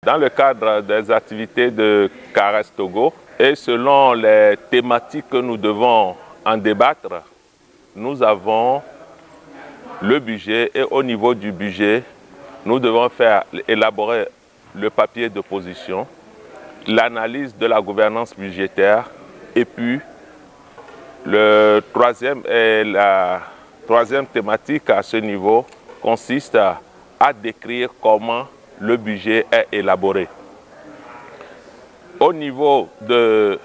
Dans le cadre des activités de CARES Togo et selon les thématiques que nous devons en débattre, nous avons le budget et au niveau du budget, nous devons élaborer le papier de position, l'analyse de la gouvernance budgétaire et puis la troisième thématique à ce niveau consiste à décrire comment le budget est élaboré. Au niveau de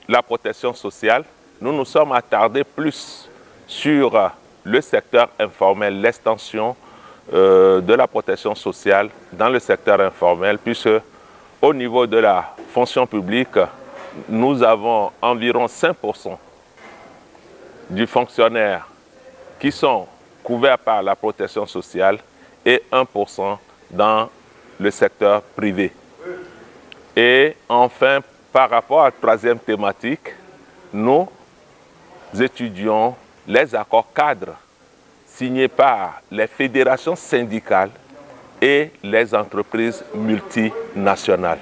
la protection sociale, nous nous sommes attardés plus sur le secteur informel, l'extension de la protection sociale dans le secteur informel, puisque au niveau de la fonction publique, nous avons environ 5% du fonctionnaire qui sont couverts par la protection sociale et 1% dans le secteur privé. Et enfin, par rapport à la troisième thématique, nous étudions les accords cadres signés par les fédérations syndicales et les entreprises multinationales.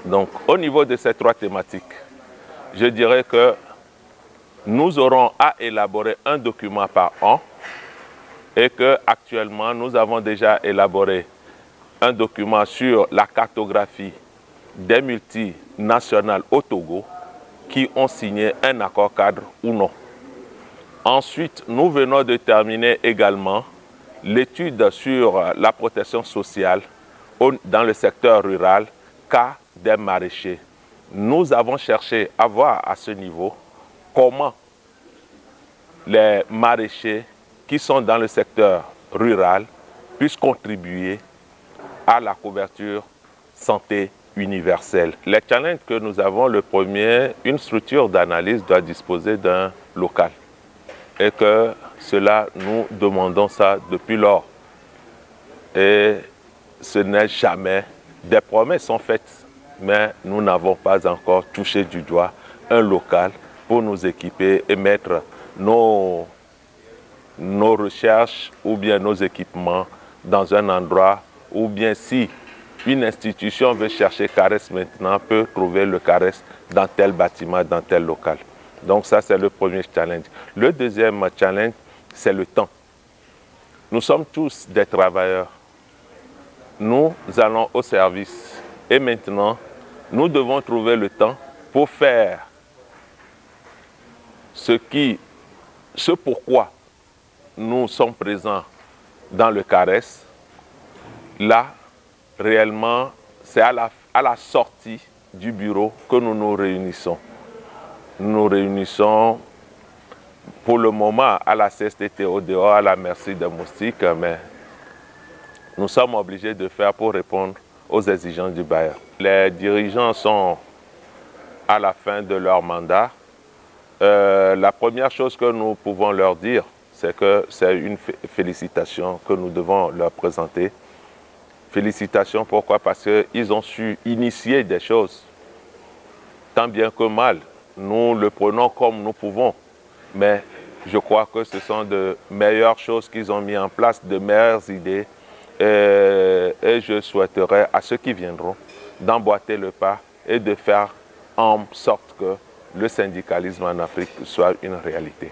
Donc, au niveau de ces trois thématiques, je dirais que nous aurons à élaborer un document par an et qu'actuellement, nous avons déjà élaboré un document sur la cartographie des multinationales au Togo qui ont signé un accord cadre ou non. Ensuite, nous venons de terminer également l'étude sur la protection sociale dans le secteur rural, cas des maraîchers. Nous avons cherché à voir à ce niveau comment les maraîchers qui sont dans le secteur rural puissent contribuer à la couverture santé universelle. Les challenges que nous avons, le premier, une structure d'analyse doit disposer d'un local. Et que cela, nous demandons ça depuis lors. Et ce n'est jamais, des promesses sont faites, mais nous n'avons pas encore touché du doigt un local pour nous équiper et mettre nos recherches ou bien nos équipements dans un endroit ou bien si une institution veut chercher CARES maintenant, peut trouver le CARES dans tel bâtiment, dans tel local. Donc ça, c'est le premier challenge. Le deuxième challenge, c'est le temps. Nous sommes tous des travailleurs. Nous allons au service. Et maintenant, nous devons trouver le temps pour faire ce pourquoi nous sommes présents dans le CARES. Là, réellement, c'est à la sortie du bureau que nous nous réunissons. Nous nous réunissons pour le moment à la CSTT au dehors, à la merci des moustiques, mais nous sommes obligés de faire pour répondre aux exigences du bailleur. Les dirigeants sont à la fin de leur mandat. La première chose que nous pouvons leur dire, c'est que c'est une félicitation que nous devons leur présenter. Félicitations, pourquoi? Parce qu'ils ont su initier des choses, tant bien que mal. Nous le prenons comme nous pouvons, mais je crois que ce sont de meilleures choses qu'ils ont mis en place, de meilleures idées. Et je souhaiterais à ceux qui viendront d'emboîter le pas et de faire en sorte que le syndicalisme en Afrique soit une réalité.